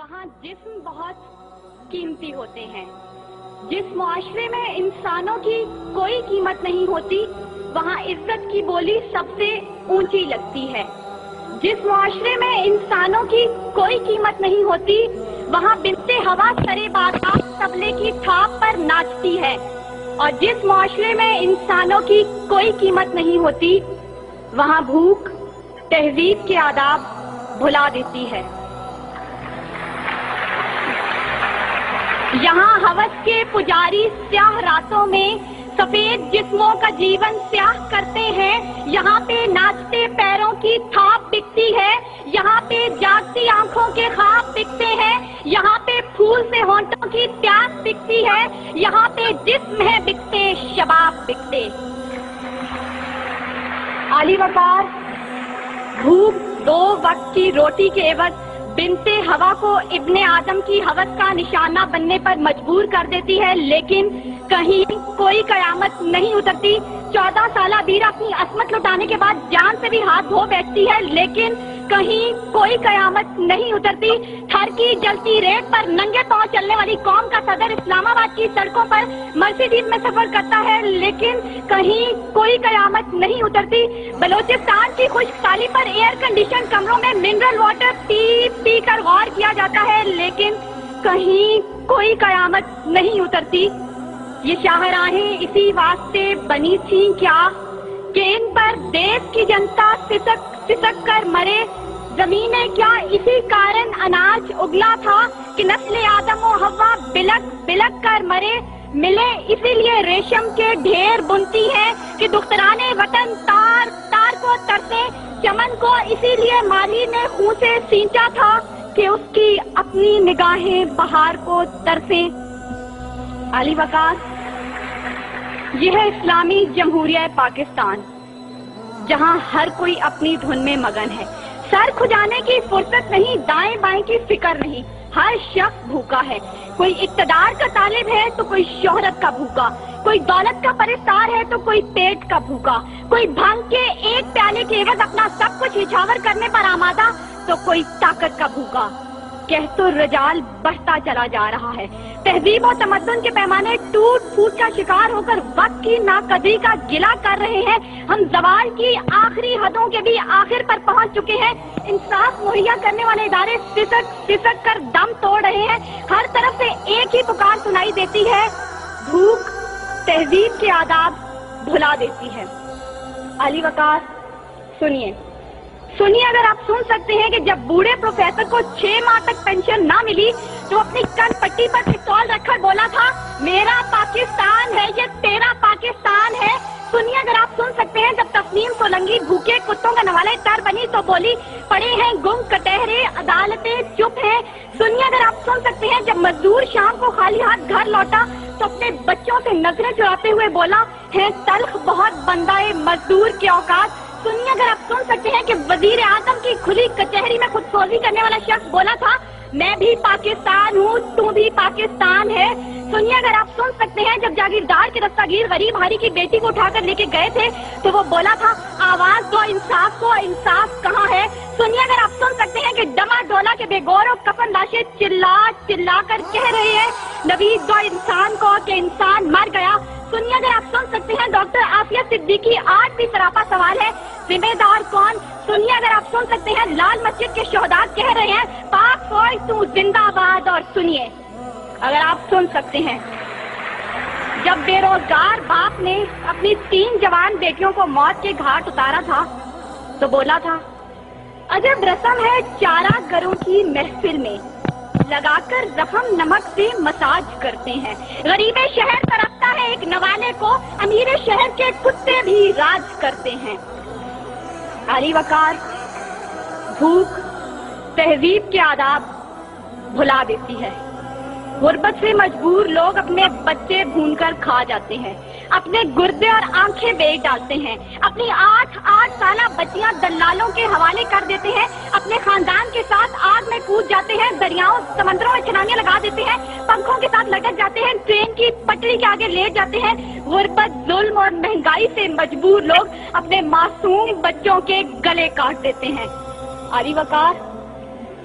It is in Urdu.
وہاں جسم بہت قیمتی ہوتے ہیں۔ جس معاشرے میں انسانوں کی کوئی قیمت نہیں ہوتی وہاں عزت کی بولی سب سے اونچی لگتی ہے۔ جس معاشرے میں انسانوں کی کوئی قیمت نہیں ہوتی وہاں بنت ہوا سرے بادام طبلے کی تھاپ پر ناچتی ہے، اور جس معاشرے میں انسانوں کی کوئی قیمت نہیں ہوتی وہاں بھوک تہذیب کے آداب بھلا دیتی ہے۔ یہاں ہوس کے پجاری سیاہ راتوں میں سفید جسموں کا جیون سیاہ کرتے ہیں، یہاں پہ ناچتے پیروں کی تھاپ بکتی ہے، یہاں پہ جاگتی آنکھوں کے خواب بکتے ہیں، یہاں پہ پھول سے ہونٹوں کی پیاس بکتی ہے، یہاں پہ جسم ہے بکتے شباب بکتے۔ عالی وقار بھوک 2 وقت کی روٹی کے عوض بنت ہوا کو ابن آدم کی ہوس کا نشانہ بننے پر مجبور کر دیتی ہے، لیکن کہیں کوئی قیامت نہیں اترتی۔ 14 سالہ بیرا اپنی عصمت لٹانے کے بعد جان سے بھی ہاتھ دھو بیٹھتی ہے، لیکن کہیں کوئی قیامت نہیں اترتی۔ تھر کی جلتی ریت پر ننگے پاؤں چلنے والی قوم کا صدر اسلام آباد کی سڑکوں پر مرسیڈیز میں سفر کرتا ہے، لیکن کہیں کوئی قیامت نہیں اترتی۔ بلوچستان کی خشک سالی پر ایئر کنڈیشن کمروں میں منرل واٹر پی پی کر غور کیا جاتا ہے، لیکن کہیں کوئی قیامت نہیں اترتی۔ یہ شاہراہیں اسی واسطے بنی تھیں کیا کہ ان پر دیس کی جنتا سسک کر مرے؟ زمینیں کیا اسی کارن اناج اگلا تھا کہ نسل آدم و حوا بلک بلک کر مرے؟ ملے اسی لیے ریشم کے ڈھیر بنتی ہیں کہ دختران وطن تار تار کو ترسے، چمن کو اسی لیے مالی نے خون سے سینچا تھا کہ اس کی اپنی نگاہیں بہار کو ترسیں۔ عالی وقار یہ ہے اسلامی جمہوریہ پاکستان، جہاں ہر کوئی اپنی دھن میں مگن ہے، سر کھجانے کی فرصت نہیں، دائیں بائیں کی فکر نہیں، ہر شخص بھوکا ہے۔ کوئی اقتدار کا طالب ہے تو کوئی شہرت کا بھوکا، کوئی دولت کا پرستار ہے تو کوئی پیٹ کا بھوکا، کوئی بھنگ کے ایک پیالے کے عوض اپنا سب کچھ نچھاور کرنے پر آمادہ تو کوئی طاقت کا بھوکا۔ کہت الرجال بڑھتا چلا جا رہا ہے، تہذیب و تمدن کے پیمانے ٹوٹ پھوٹ کا شکار ہو کر وقت کی ناقدری کا گلہ کر رہے ہیں۔ ہم زوال کی آخری حدوں کے بھی آخر پر پہنچ چکے ہیں۔ انصاف مہیا کرنے والے ادارے سسک کر دم توڑ رہے ہیں۔ ہر طرف سے ایک ہی پکار سنائی دیتی ہے، بھوک تہذیب کے آداب بھلا دیتی ہے۔ عالی وقار سنیے، اگر آپ سن سکتے ہیں کہ جب بوڑھے پروفیسر کو 6 ماہ تک پینشن نہ ملی تو اپنی کن پٹی پر پستول رکھ کر بولا تھا، میرا پاکستان ہے یہ تیرا پاکستان ہے۔ سنیے، اگر آپ سن سکتے ہیں جب تسنیم سولنگی بھوکے کتوں کا نوالہ تر بنی تو بولی، پڑے ہیں گم کٹہرے عدالتیں چپ ہیں۔ سنیے، اگر آپ سن سکتے ہیں جب مزدور شام کو خالی ہاتھ گھر لوٹا تو اپنے بچوں سے نظریں چراتے ہوئے بولا، ہے تلخ بہت بندہ مزدور کے اوقات۔ سنیے، اگر آپ سن سکتے ہیں کہ وزیر اعظم کی کھلی کچہری میں خود سوزی کرنے والا شخص بولا تھا، میں بھی پاکستان ہوں تو بھی پاکستان ہے۔ سنیے، اگر آپ سن سکتے ہیں جب جاگیردار کے دستگیر غریب ہاری کی بیٹی کو اٹھا کر لے کے گئے تھے تو وہ بولا تھا، آواز دو انصاف کو، انصاف کہاں ہے؟ سنیے، اگر آپ سن سکتے ہیں کہ ڈما ڈولا کے بے گور اور کفن لاشیں چلا کر کہہ رہے ہیں، نوید دو انسان کو کہ انسان مر گیا۔ سنیے، اگر آپ سن سکتے ہیں ڈاکٹر عافیہ صدیقی آج بھی سراپا سوال ہے، ذمہ دار کون؟ سنیے، اگر آپ سن سکتے ہیں لال مسجد کے شہداء کہہ رہے ہیں، پاک فوج تو زندہ باد۔ اور سنیے، اگر آپ سن سکتے ہیں جب بے روزگار باپ نے اپنی 3 جوان بیٹیوں کو موت کے گھاٹ اتارا تھا تو بولا تھا، عجب رسم ہے چارہ گروں کی محفل میں، لگا کر زخم نمک سے مساج کرتے ہیں، غریب شہر تڑپتا ہے ایک نوالے کو، امیر شہر کے کتے بھی راج کرتے ہیں۔ عالی وقار بھوک تہذیب کے آداب بھلا دیتی ہے۔ غربت سے مجبور لوگ اپنے بچے بھون کر کھا جاتے ہیں، اپنے گردے اور آنکھیں بیچ ڈالتے ہیں، اپنی 8 سالہ بچیاں دلالوں کے حوالے کر دیتے ہیں، اپنے خاندان کے ساتھ آگ میں کود جاتے ہیں، دریاؤں سمندروں میں چھلانگیں لگا دیتے ہیں، پنکھوں کے ساتھ لٹک جاتے ہیں، ٹرین کی پٹری کے آگے لیٹ جاتے ہیں۔ غربت، ظلم اور مہنگائی سے مجبور لوگ اپنے معصوم بچوں کے گلے کاٹ دیتے ہیں۔ عالی وقار